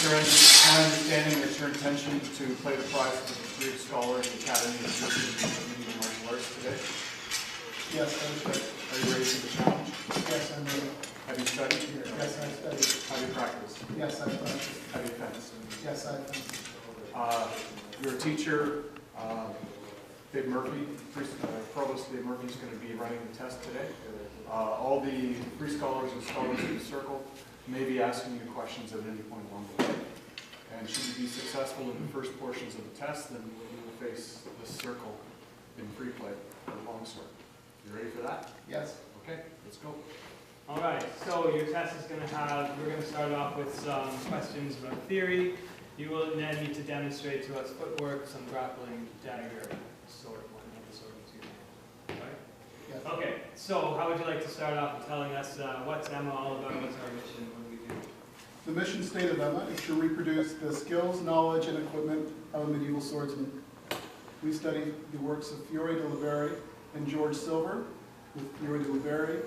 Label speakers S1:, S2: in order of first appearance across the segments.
S1: my understanding that your intention to play the prize for the Greek Scholar in the Academy of Medieval Martial Arts today?
S2: Yes, I'm ready.
S1: Are you ready for the challenge?
S2: Yes, I'm ready.
S1: Have you studied?
S2: Yes, I studied.
S1: Have you practiced?
S2: Yes, I practiced.
S1: Have you fenced?
S2: Yes, I fenced.
S1: Your teacher, Dave Murphy, Provost Dave Murphy, is going to be running the test today. All the free scholars and scholars in the circle may be asking you questions at any point along the way. And should you be successful in the first portions of the test, then you will face this circle in free play for a longsword. You ready for that?
S2: Yes.
S1: Okay, let's go.
S3: All right, so your test is going to have, we're going to start off with some questions about theory. You will then need to demonstrate to us footwork, some grappling, dagger, sword, one-handed sword, two-handed. All right?
S2: Yes.
S3: Okay, so how would you like to start off with telling us what's AEMMA all about, what's our mission, what do we do?
S2: The mission stated of AEMMA is to reproduce the skills, knowledge, and equipment of a medieval swordsman. We study the works of Fiore de Liberi and George Silver with Fiore de Liberi.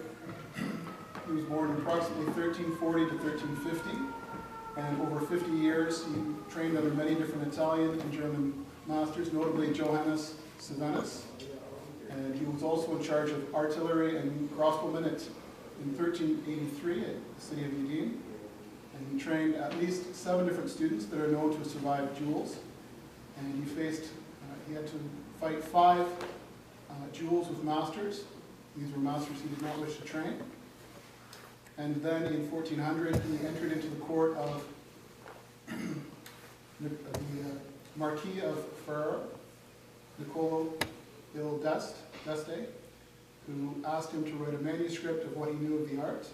S2: He was born in approximately 1340 to 1350, and over 50 years he trained under many different Italian and German masters, notably Johannes Sevenus. And he was also in charge of artillery and crossbowmen in 1383 at the city of Beatty. And he trained at least 7 different students that are known to have survived duels. And he had to fight 5 duels with masters. These were masters he did not wish to train. And then in 1400, he entered into the court of the Marquis of Fiore, Niccolo il Deste, who asked him to write a manuscript of what he knew of the art.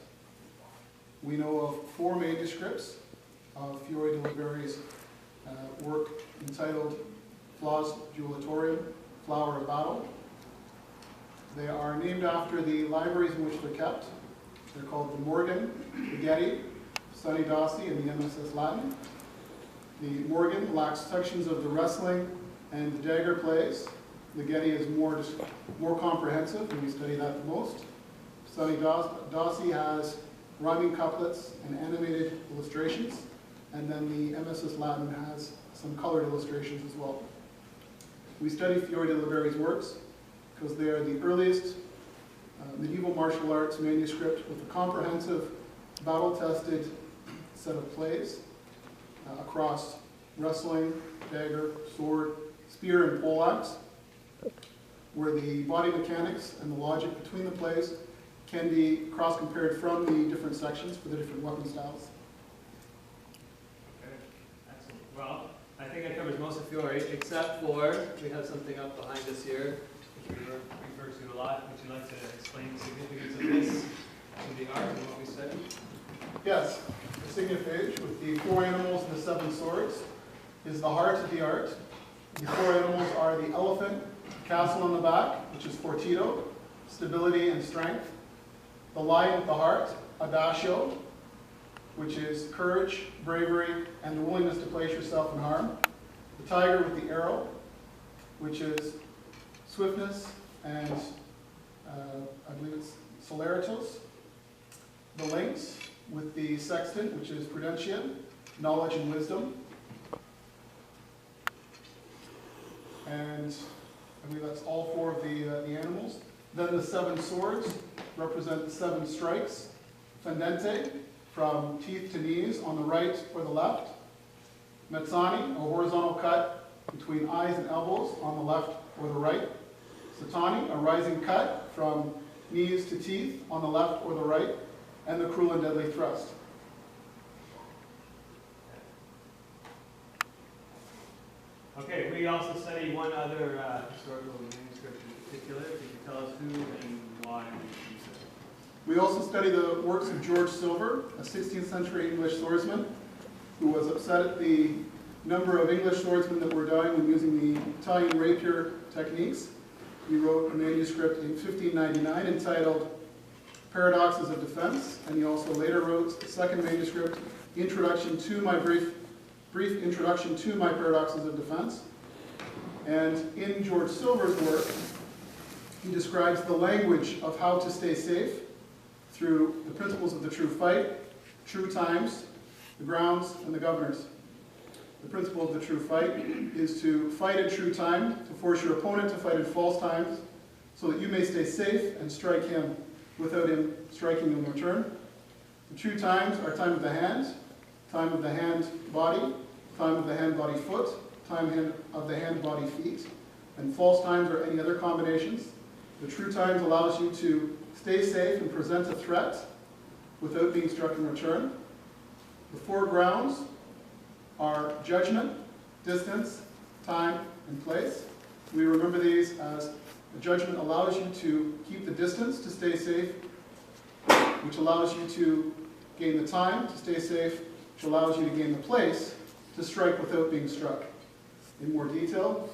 S2: We know of 4 manuscripts of Fiore de Liberi's work entitled Flaus Duelatorium, Flower of Battle. They are named after the libraries in which they're kept. They're called the Morgan, the Beatty, Sonny Dossi, and the MSS Latin. The Morgan lacks sections of the wrestling and the dagger plays. The Beatty is more comprehensive, and we study that the most. Sonny Dossi has rhyming couplets and animated illustrations, and then the MSS Latin has some colored illustrations as well. We study Fiore de Liberi's works because they are the earliest medieval martial arts manuscript with a comprehensive, battle-tested set of plays across wrestling, dagger, sword, spear, and poleaxe, where the body mechanics and the logic between the plays can be cross-compared from the different sections for the different weapon styles.
S3: Okay, excellent. Well, I think that covers most of Fiore, except for, we have something up behind us here, which we refer to a lot. Would you like to explain the significance of this in the art and what we study?
S2: Yes, the signet page with the 4 animals and the 7 swords is the heart of the art. The 4 animals are the elephant, castle on the back, which is fortito, stability and strength. The lion with the heart, audatio, which is courage, bravery, and the willingness to place yourself in harm. The tiger with the arrow, which is swiftness and I believe it's celeritas. The lynx with the sextant, which is prudentia, knowledge and wisdom. And I believe that's all 4 of the animals. Then the 7 swords represent the 7 strikes. Fendente, from teeth to knees on the right or the left. Mezzani, a horizontal cut between eyes and elbows on the left or the right. Satani, a rising cut from knees to teeth on the left or the right. And the cruel and deadly thrust.
S3: Okay, we also study one other historical manuscript in particular. If you could tell us who and why we use it.
S2: We also study the works of George Silver, a 16th century English swordsman who was upset at the number of English swordsmen that were dying when using the Italian rapier techniques. He wrote a manuscript in 1599 entitled Paradoxes of Defense, and he also later wrote a second manuscript, Introduction to my brief introduction to my Paradoxes of Defense. And in George Silver's work, he describes the language of how to stay safe through the principles of the true fight, true times, the grounds, and the governors. The principle of the true fight is to fight in true time, to force your opponent to fight in false times, so that you may stay safe and strike him without him striking in return. The true times are time of the hand body, time of the hand body foot, time of the hand body feet, and false times are any other combinations. The true times allows you to stay safe and present a threat without being struck in return. The four grounds are judgment, distance, time, and place. We remember these as the judgment allows you to keep the distance to stay safe, which allows you to gain the time to stay safe, which allows you to gain the place to strike without being struck. In more detail,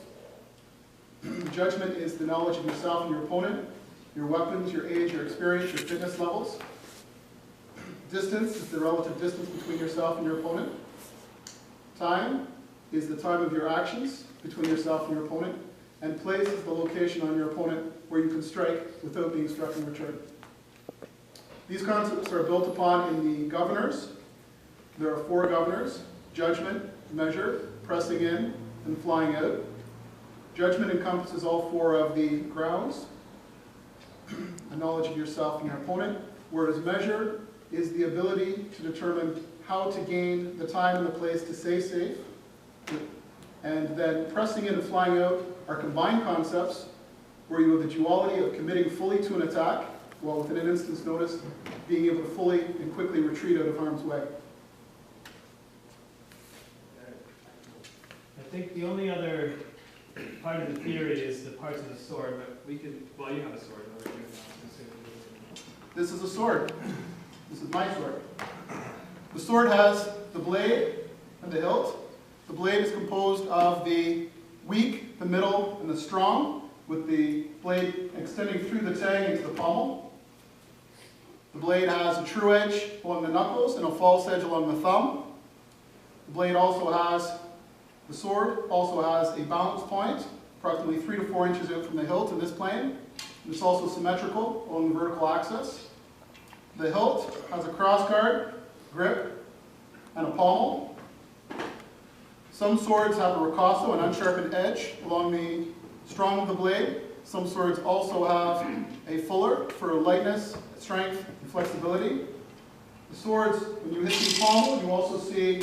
S2: judgment is the knowledge of yourself and your opponent, your weapons, your age, your experience, your fitness levels. Distance is the relative distance between yourself and your opponent. Time is the time of your actions between yourself and your opponent. And place is the location on your opponent where you can strike without being struck in return. These concepts are built upon in the governors. There are four governors: judgment, measure, pressing in, and flying out. Judgment encompasses all four of the grounds: a knowledge of yourself and your opponent, whereas measure is the ability to determine how to gain the time and the place to stay safe. And then pressing in and flying out are combined concepts where you have the duality of committing fully to an attack, while within an instant's notice being able to fully and quickly retreat out of harm's way.
S3: I think the only other part of the theory is the parts of the sword, but we could, well, you have a sword over here now.
S2: This is a sword. This is my sword. The sword has the blade and the hilt. The blade is composed of the weak, the middle, and the strong, with the blade extending through the tang into the pommel. The blade has a true edge along the knuckles and a false edge along the thumb. The blade also has, the sword also has a balance point, approximately 3 to 4 inches out from the hilt in this plane. It's also symmetrical along the vertical axis. The hilt has a crossguard, grip, and a pommel. Some swords have a ricosto, an unsharpened edge along the strong of the blade. Some swords also have a fuller for lightness, strength, and flexibility. The swords, when you hit the pommel, you also see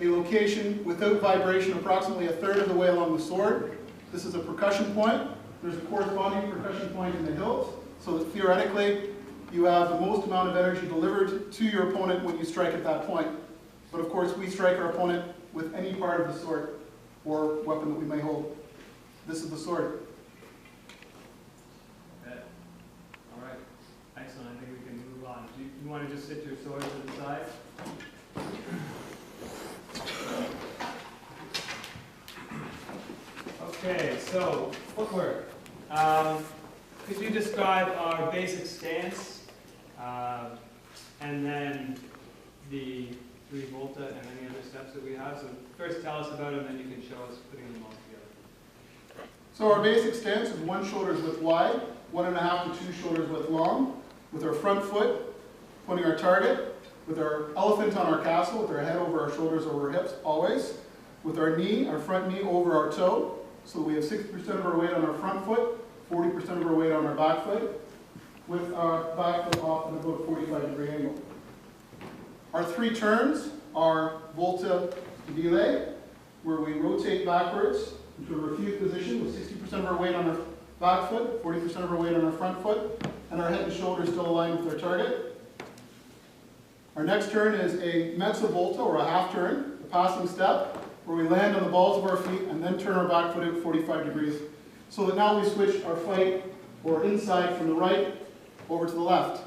S2: a location without vibration approximately a third of the way along the sword. This is a percussion point. There's a corresponding percussion point in the hilt, so that theoretically you have the most amount of energy delivered to your opponent when you strike at that point. But of course, we strike our opponent with any part of the sword or weapon that we may hold. This is the sword.
S3: Okay. All right. Excellent. I think we can move on. Do you want to just sit your sword to the side? Okay, so footwork. Could you describe our basic stance, and then the 3 volta and any other steps that we have? So first tell us about them, then you can show us putting them all together.
S2: So our basic stance is 1 shoulder's width wide, 1.5 to 2 shoulder's width long, with our front foot pointing our target, with our elephant on our castle, with our head over our shoulders, over our hips, always, with our knee, our front knee over our toe, so we have 60% of our weight on our front foot, 40% of our weight on our back foot, with our back foot off at about a 45-degree angle. Our 3 turns are volta vile, where we rotate backwards into a refute position with 60% of our weight on our back foot, 40% of our weight on our front foot, and our head and shoulders still aligned with our target. Our next turn is a mezzo volta, or a half turn, a passing step, where we land on the balls of our feet and then turn our back foot out 45 degrees. So that now we switch our fight, or inside from the right, over to the left.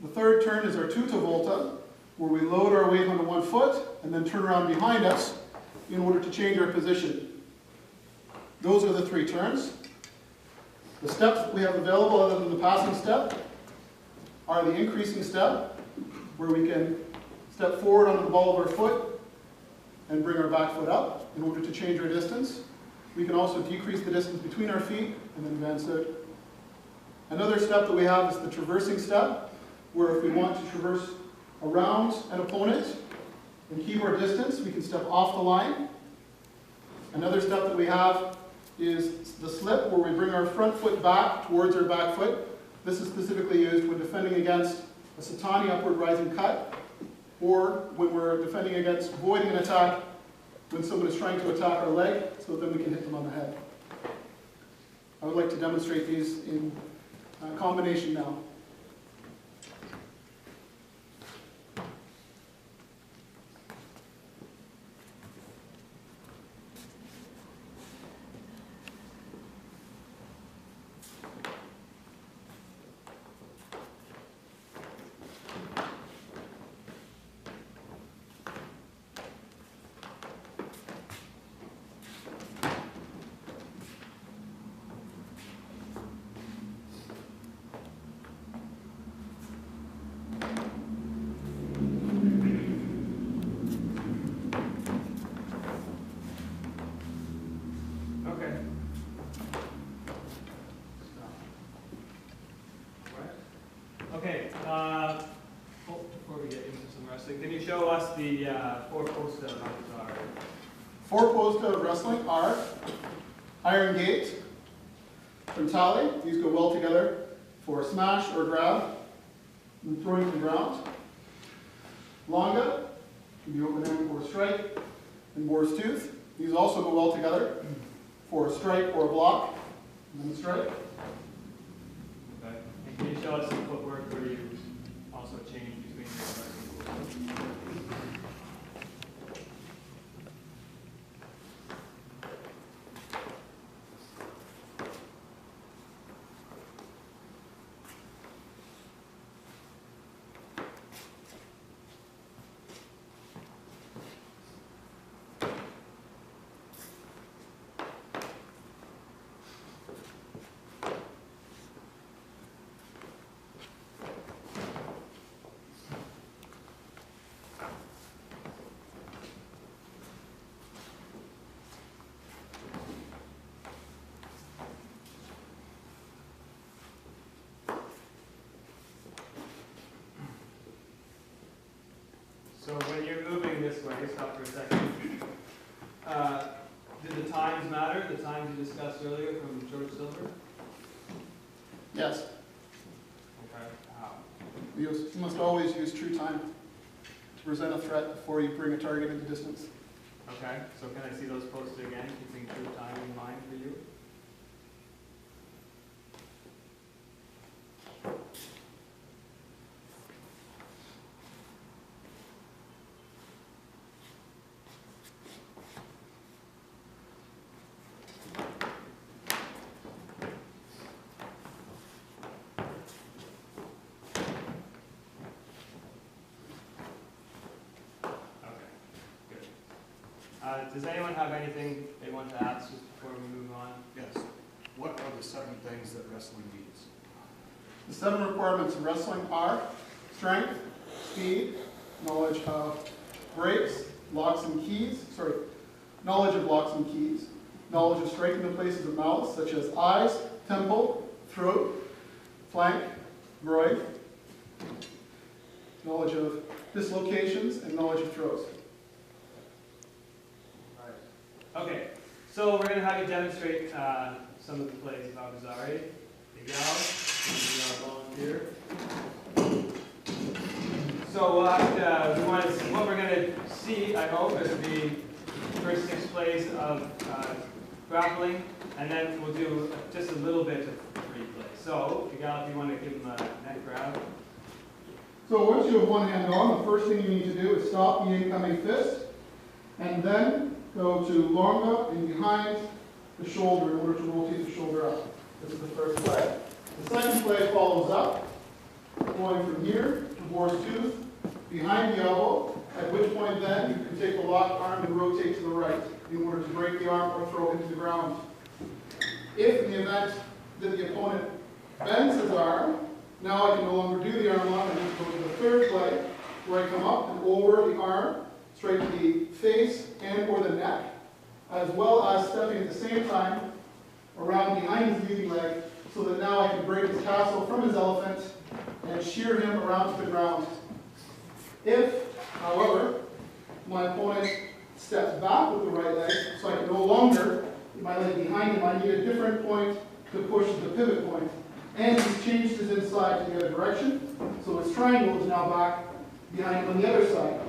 S2: The third turn is our tutto volta, where we load our weight onto one foot and then turn around behind us in order to change our position. Those are the 3 turns. The steps that we have available other than the passing step are the increasing step, where we can step forward onto the ball of our foot and bring our back foot up in order to change our distance. We can also decrease the distance between our feet and then advance out. Another step that we have is the traversing step, where if we want to traverse around an opponent, In keyboard distance, we can step off the line. Another step that we have is the slip, where we bring our front foot back towards our back foot. This is specifically used when defending against a satani upward rising cut, or when we're defending against voiding an attack when someone is trying to attack our leg, so then we can hit them on the head. I would like to demonstrate these in combination now.
S3: Okay, before we get into some wrestling, can you show us the four posts of our?
S2: Four posts of wrestling are iron gate, frontale, these go well together for smash or grab, and throwing to the ground. Longa, can be open end for strike, and boar's tooth. These also go well together for a strike or a block, and then a strike.
S3: Okay. And can you show us some footwork where you also change between the wrestling? So when you're moving this way, stop for a second. Do the times matter? The times you discussed earlier from George Silver?
S2: Yes,
S3: Okay. How?
S2: you must always use true time to present a threat before you bring a target into distance.
S3: Okay. So can I see those posted again, keeping true time in mind for you? Does anyone have anything they want to ask just before we move on?
S1: Yes. What are the 7 things that wrestling needs?
S2: The 7 requirements of wrestling are strength, speed, knowledge of breaks, locks and keys, knowledge of locks and keys, knowledge of striking the places of malice, such as eyes, temple, throat, flank, groin, knowledge of dislocations, and knowledge of throws.
S3: Okay, so we're going to have you demonstrate some of the plays of Abuzari. Miguel, you are a volunteer. So what we're going to see, I hope, is the first 6 plays of grappling, and then we'll do just a little bit of free play. So, Miguel, if you want to give them a neck grab.
S2: So once you have one hand on, the first thing you need to do is stop the incoming fist, and then go to longa and behind the shoulder in order to rotate the shoulder up. This is the first play. The second play follows up, going from here to boar's tooth, behind the elbow, at which point then you can take the locked arm and rotate to the right in order to break the arm or throw it into the ground. If in the event that the opponent bends his arm, now I can no longer do the arm lock, I need to go to the third play, where I come up and over the arm, straight to the face and or the neck, as well as stepping at the same time around behind his leading leg, so that now I can break his tassel from his elephant and shear him around to the ground. If, however, my opponent steps back with the right leg, so I can no longer, my leg behind him, I need a different point to push the pivot point. And he's changed his inside to the other direction, so his triangle is now back behind him on the other side.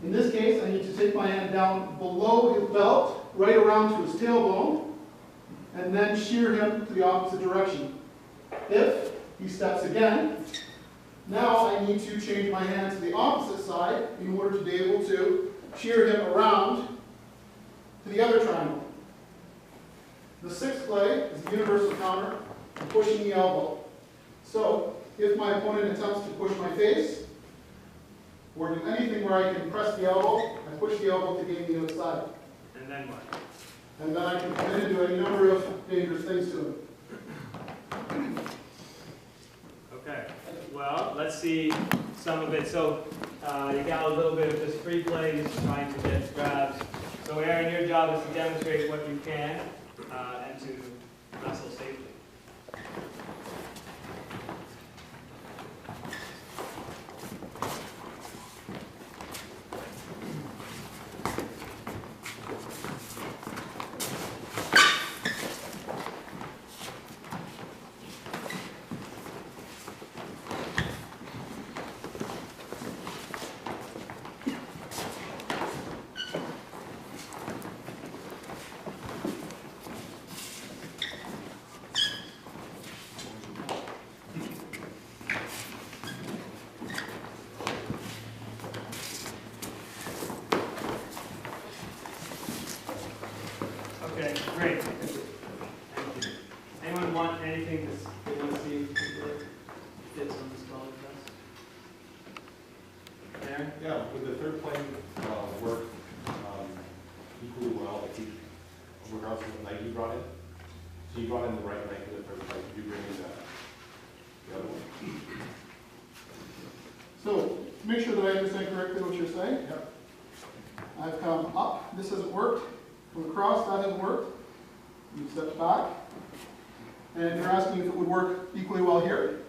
S2: In this case, I need to take my hand down below his belt, right around to his tailbone, and then shear him to the opposite direction. If he steps again, now I need to change my hand to the opposite side in order to be able to shear him around to the other triangle. The sixth play is the universal counter of pushing the elbow. So, if my opponent attempts to push my face, or do anything where I can press the elbow, I push the elbow to gain the outside.
S3: And then what?
S2: And then I can come in and do any number of dangerous things to him.
S3: Okay, well, let's see some of it. So you got a little bit of this free play, just trying to get grabs. So Aaron, your job is to demonstrate what you can and to wrestle safely. Okay, great. Thank you. Anyone want anything they want to see fits on this color test? Aaron?
S4: Yeah, would the third plane work equally well if you, regardless of what leg you brought in? So you brought in the right leg for the third plane, did you bring in the other one?
S2: So, to make sure that I understand correctly what you're saying,
S4: Yep.
S2: I've come up, this hasn't worked. From across, that hasn't worked. You step back. And you're asking if it would work equally well here?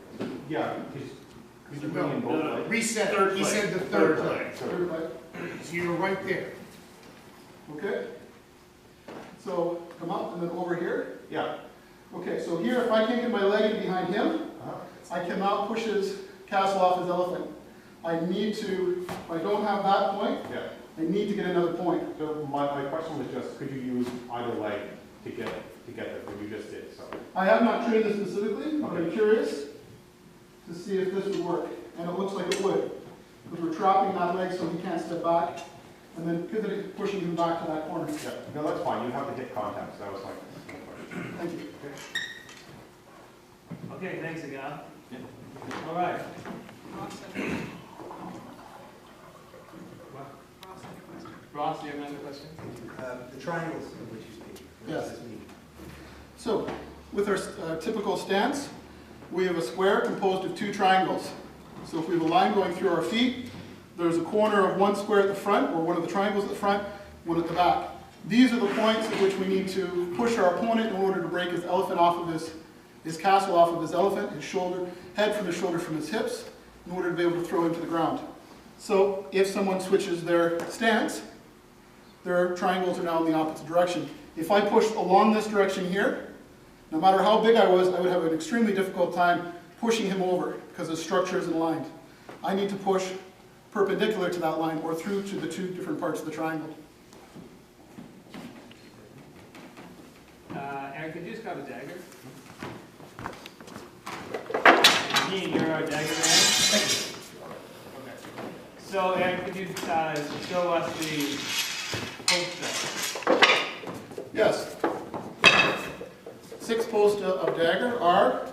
S4: Yeah, because you bring in both legs.
S5: Reset, he said the third play.
S2: Third leg.
S5: So you're right there.
S2: Okay? So, come up and then over here.
S4: Yeah.
S2: Okay, so here, if I can't get my leg in behind him, I cannot push his castle off his elephant. I need to, if I don't have that point,
S4: Yeah.
S2: I need to get another point.
S4: So my question was just, could you use either leg to get there, but you just did, so.
S2: I have not trained this specifically, but I'm
S4: Okay.
S2: curious to see if this would work. And it looks like it would. Because we're trapping that leg so he can't step back, and then pivoting, pushing him back to that corner.
S4: Yeah, no, that's fine, you have to hit contact, so that was my question.
S2: Thank you.
S3: Okay, thanks again. All right. Ross, do you have another question?
S6: The triangles of which you speak. What
S2: Yes.
S6: does this mean?
S2: So, with our typical stance, we have a square composed of two triangles. So if we have a line going through our feet, there's a corner of one square at the front, or one of the triangles at the front, one at the back. These are the points at which we need to push our opponent in order to break his elephant off of his castle off of his elephant, his shoulder, head from his shoulder from his hips, in order to be able to throw him to the ground. So if someone switches their stance, their triangles are now in the opposite direction. If I pushed along this direction here, no matter how big I was, I would have an extremely difficult time pushing him over because his structure isn't aligned. I need to push perpendicular to that line or through to the two different parts of the triangle.
S3: Aaron, could you just grab a dagger? Ian, you're our dagger man. Okay. So, Aaron, could you show us the post?
S2: Yes. 6 posts of dagger are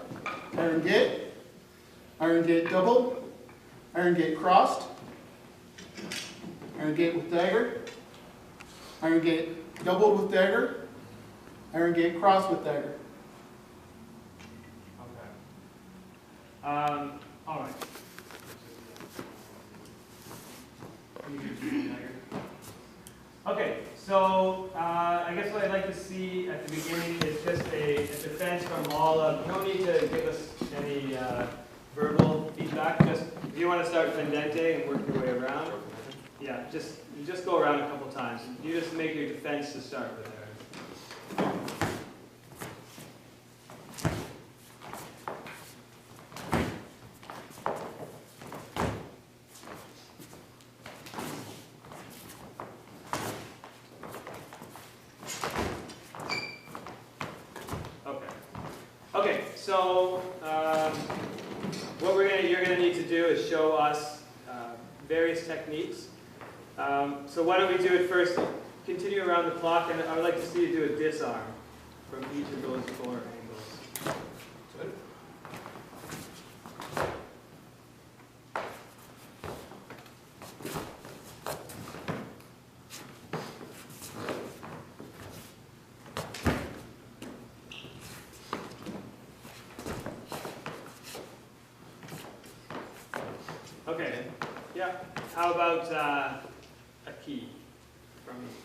S2: iron gate double, iron gate crossed, iron gate with dagger, iron gate doubled with dagger, iron gate crossed with dagger.
S3: Okay. All right. Okay, so I guess what I'd like to see at the beginning is just a defense from all of, no need to give us any verbal feedback, just if you want to start pendente and work your way around. Yeah, you just go around a couple times. You just make your defense to start with there. Okay, so what you're going to need to do is show us various techniques. So why don't we do it first, continue around the clock, and I would like to see you do a disarm from each of those 4 angles.
S1: Good.
S3: Okay, yeah. How about a key from each?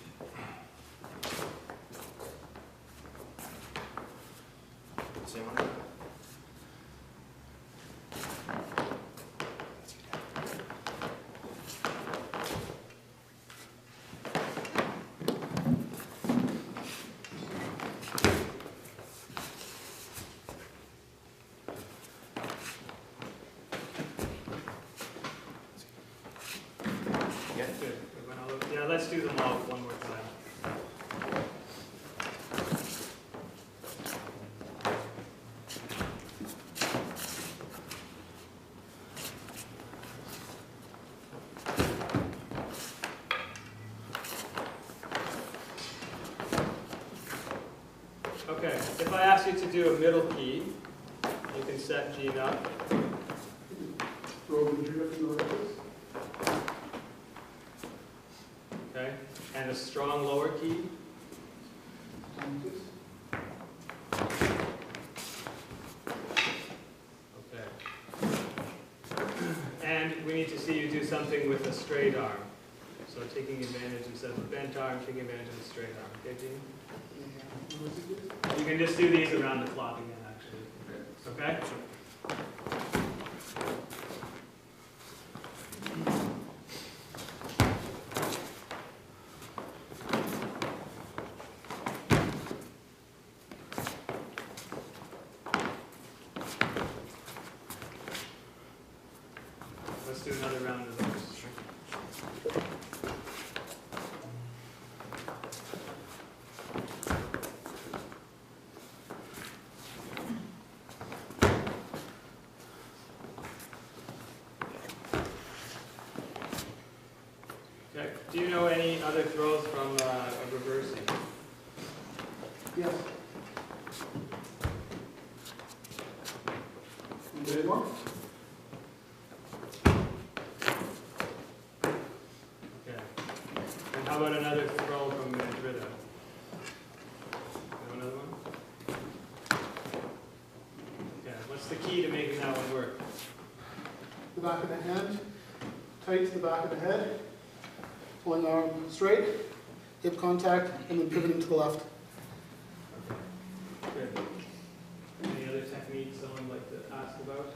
S1: Same one.
S3: Good. We went all over. Yeah, let's do them all one more time. Okay, if I ask you to do a middle key, you can set G up.
S2: Throw the drift in the edges.
S3: Okay, and a strong lower key. Okay. And we need to see you do something with a straight arm. So taking advantage, instead of a bent arm, taking advantage of a straight arm. Okay, Gene? You can just do these around the clock again, actually. Okay? Let's do another round of those. Okay. Do you know any other throws from a reversing?
S2: Yes. Any more?
S3: Okay. And how about another throw from Madrid? Have another one? Okay. What's the key to making that one work?
S2: The back of the hand, tight to the back of the head, pulling the arm straight, hip contact, and then pivoting to the left.
S3: Good. Any other techniques someone would like to ask about?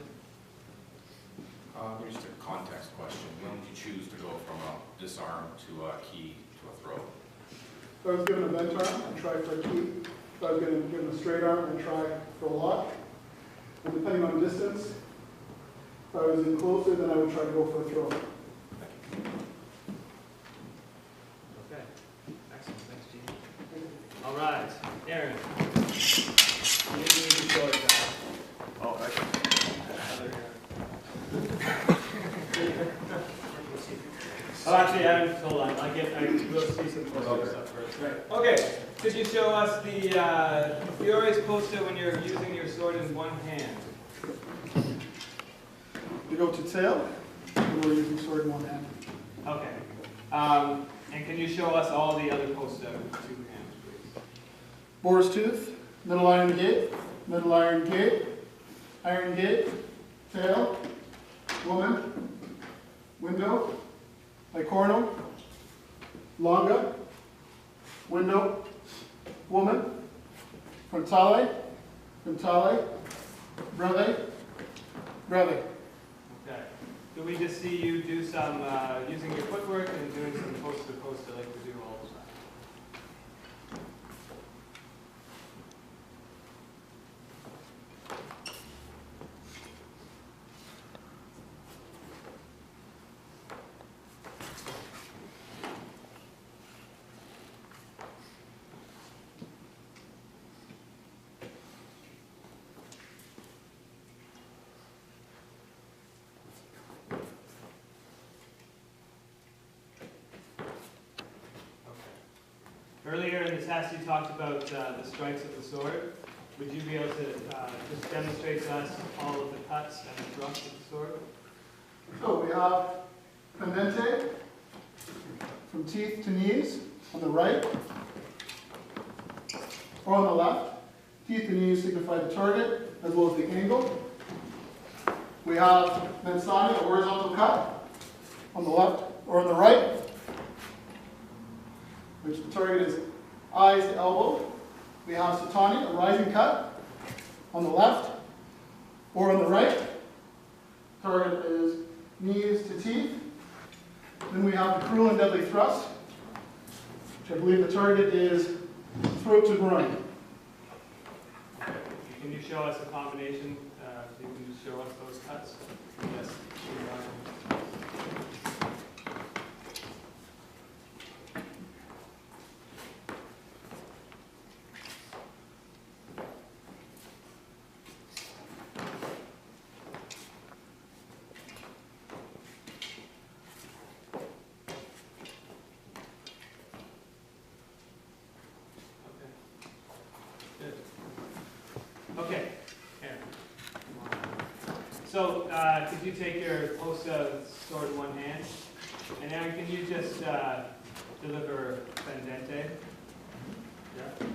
S7: Just a context question. When did you choose to go from a disarm to a key to a throw?
S2: If I was given a bent arm, I'd try for a key. If I was given a straight arm, I'd try for a lock. And depending on distance, if I was in closer, then I would try to go for a throw.
S3: Okay. Excellent. Thanks, Gene. All right. Aaron. You need to show it down.
S1: Oh,
S3: Other Aaron. Oh, actually, Aaron, hold on. We'll see some poster stuff first. Right. Okay. Could you show us the Fiore's poster when you're using your sword in one hand?
S2: You go to tail, and we're using sword in one hand.
S3: Okay. And can you show us all the other poster with 2 hands, please?
S2: Boar's tooth, middle iron gate, iron gate, tail, woman, window, bicorno, longa, window, woman, frontale, breve.
S3: Okay. do we just see you do some, using your footwork and doing some post to post like we do all the time? Earlier in the test, you talked about the strikes of the sword. Would you be able to just demonstrate to us all of the cuts and the thrusts of the sword?
S2: So we have pendente, from teeth to knees, on the right, or on the left. Teeth to knees signify the target, as well as the angle. We have menzani, a horizontal cut, on the left or on the right, which the target is eyes to elbow. We have satani, a rising cut, on the left or on the right. Target is knees to teeth. Then we have the cruel and deadly thrust, which I believe the target is throat to groin.
S3: Can you show us a combination? You can just show us those cuts? Yes. Okay, Aaron. So, could you take your post sword in one hand? And Aaron, can you just deliver pendente? Yeah.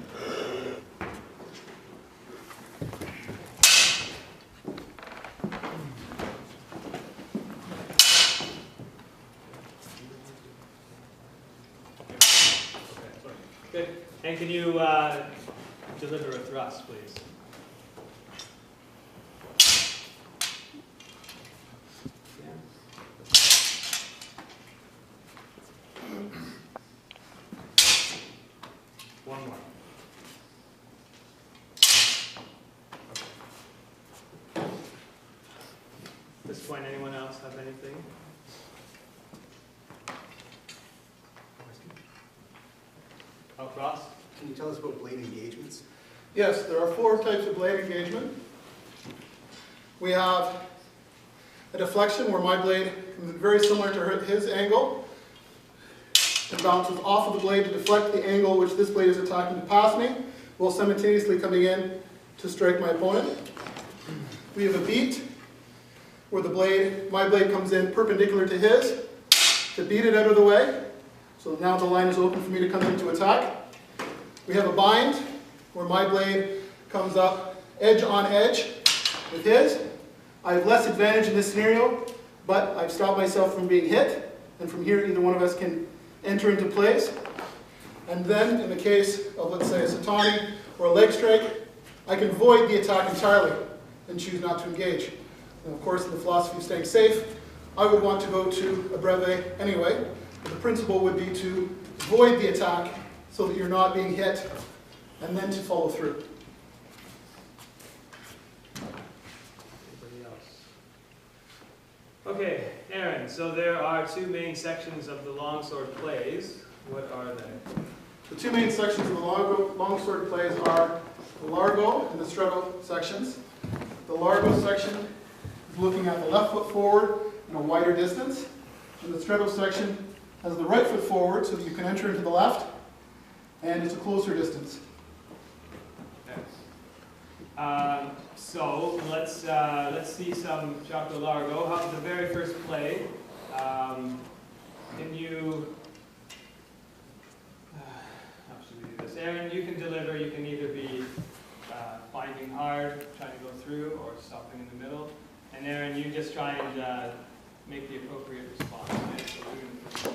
S3: Good. And can you deliver a thrust, please? One more. At this point, anyone else have anything? Across?
S6: Can you tell us about blade engagements?
S2: Yes, there are 4 types of blade engagement. We have a deflection where my blade comes in very similar to his angle. It bounces off of the blade to deflect the angle which this blade is attacking to pass me, while simultaneously coming in to strike my opponent. We have a beat, where my blade comes in perpendicular to his, to beat it out of the way. So now the line is open for me to come in to attack. We have a bind, where my blade comes up edge on edge with his. I have less advantage in this scenario, but I've stopped myself from being hit, and from here either one of us can enter into place. And then, in the case of, let's say, a satani or a leg strike, I can void the attack entirely and choose not to engage. And of course, in the philosophy of staying safe, I would want to go to a breve anyway, but the principle would be to void the attack so that you're not being hit, and then to follow through.
S3: Anybody else? Okay, Aaron, so there are 2 main sections of the longsword plays. What are they?
S2: The 2 main sections of the longsword plays are the largo and the stretto sections. The largo section is looking at the left foot forward in a wider distance, and the stretto section has the right foot forward so that you can enter into the left, and it's a closer distance.
S3: Okay. So let's see some Chaco Largo. How the very first play? Can you? How should we do this? Aaron, you can deliver. You can either be finding hard, trying to go through, or stopping in the middle. And Aaron, you just try and make the appropriate response. Okay? So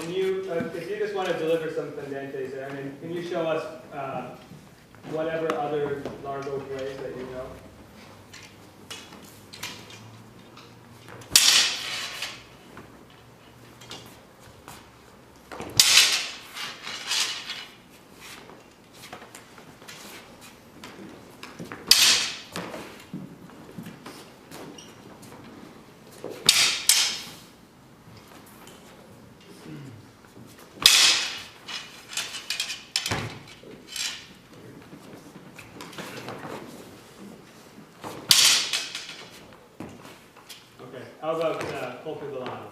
S3: Can you, if you just want to deliver some pendientes there, I mean, can you show us whatever other largo plays that you know? How about Colfer Delano?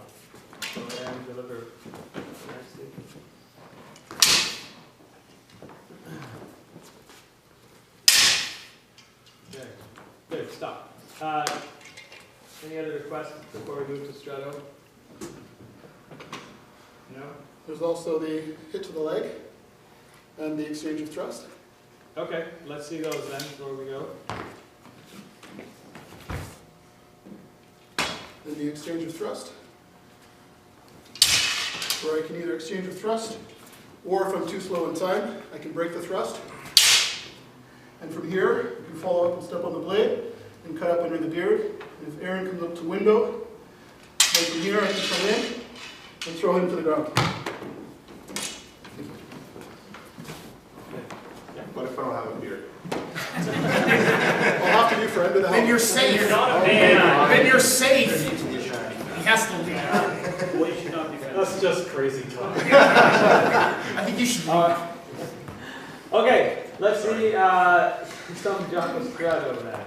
S3: So Aaron deliver nicely. Okay, good, stop. Any other requests before we move to Strato? No?
S2: There's also the hit to the leg and the exchange of thrust.
S3: Okay, let's see those then before we go.
S2: And the exchange of thrust, where I can either exchange of thrust, or if I'm too slow in time, I can break the thrust. And from here, I can follow up and step on the blade and cut up under the beard. And if Aaron comes up to window, then from here I can come in and throw him to the ground.
S4: What if I don't have a beard?
S2: I'll have to do for end of the
S5: Then
S2: help.
S5: you're safe.
S3: You're not a man.
S5: Then you're safe. He has to leave.
S3: Well, you should not be friends.
S1: That's just crazy talk.
S5: I think you should leave.
S3: Okay, let's see some Giacomo Strato then.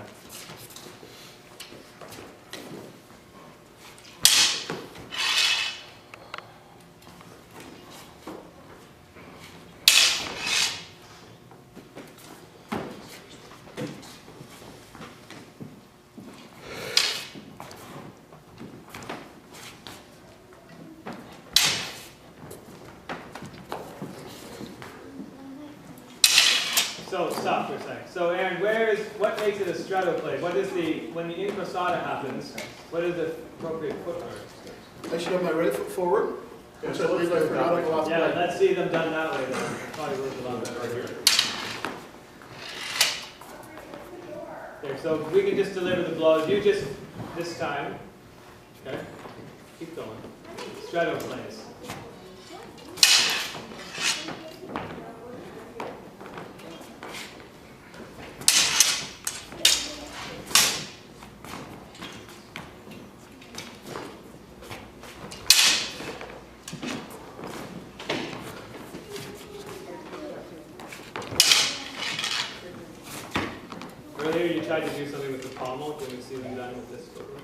S3: So stop for a second. So Aaron, what makes it a strato play? What is when the incrostada happens, what is the appropriate footwork?
S2: I should have my right foot forward, which I believe I forgot on the last
S3: Yeah,
S2: play.
S3: let's see them done that way then. Probably works a lot better here. Okay, so we can just deliver the blows. You just, this time, okay? Keep going. Strato plays. Earlier you tried to do something with the pommel. Can we see them done with this footwork?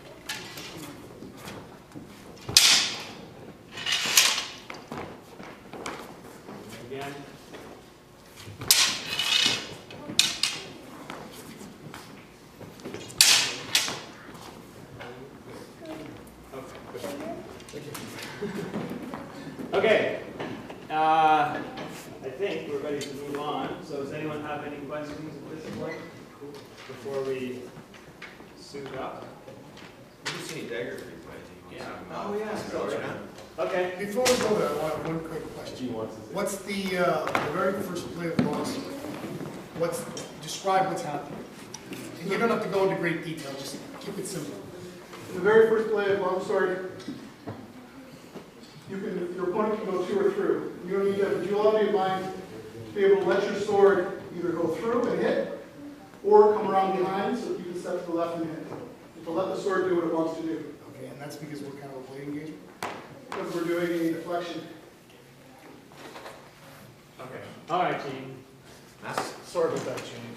S3: Again. Okay. I think we're ready to move on. So does anyone have any questions at this point before we suit up?
S7: You can see dagger free play.
S3: Yeah. Oh yeah. Sorry. Okay.
S5: Before we go there, I want one quick question. What's the very first play of loss? Describe what's happening. And you don't have to go into great detail, just keep it simple.
S2: The very first play of longsword, your opponent can go to or through. You need to have a duality of mind to be able to let your sword either go through and hit, or come around behind so that you can step to the left and hit. You have to let the sword do what it wants to do.
S5: Okay, and that's because we're kind of a blade engagement?
S2: Because we're doing a deflection.
S3: Okay. All right, team.
S1: Sorry about that, Shane.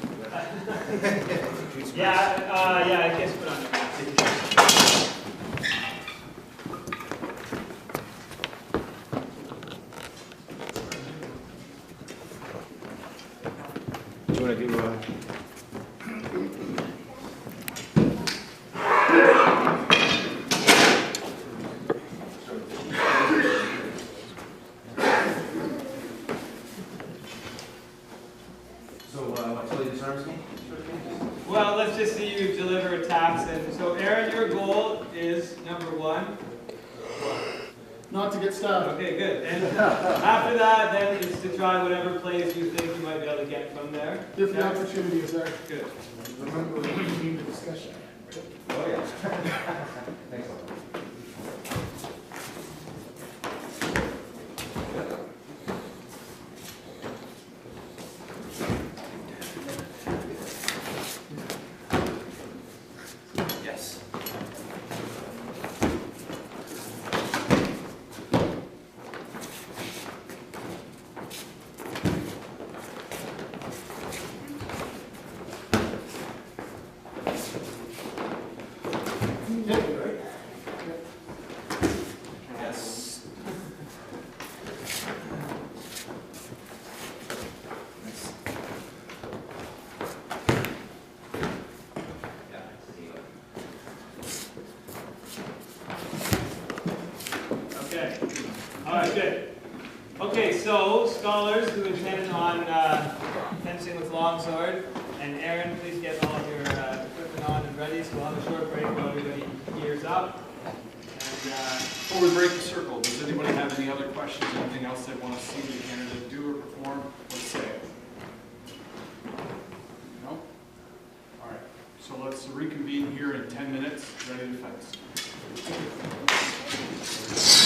S3: Yeah, I guess put on the mask.
S6: Do you want to do
S7: Until he disarms me?
S3: Well, let's just see you deliver attacks. And so, Aaron, your goal is number one.
S2: not to get stabbed.
S3: Okay, good. And after that, then it's to try whatever plays you think you might be able to get from there.
S2: If the
S3: Yeah?
S2: opportunity is there.
S3: Good.
S5: Remember, we need the discussion.
S4: Oh, yeah. Thanks a lot.
S7: Yes. Yes.
S3: Okay. All right, good. Okay, so scholars who intend on fencing with longsword, and Aaron, please get all of your equipment on and ready, so we'll have a short break while everybody gears up. And
S1: Before we break the circle, does anybody have any other questions, anything else they want to see the candidate do or perform or say? No? All right, so let's reconvene here in 10 minutes, ready to fence.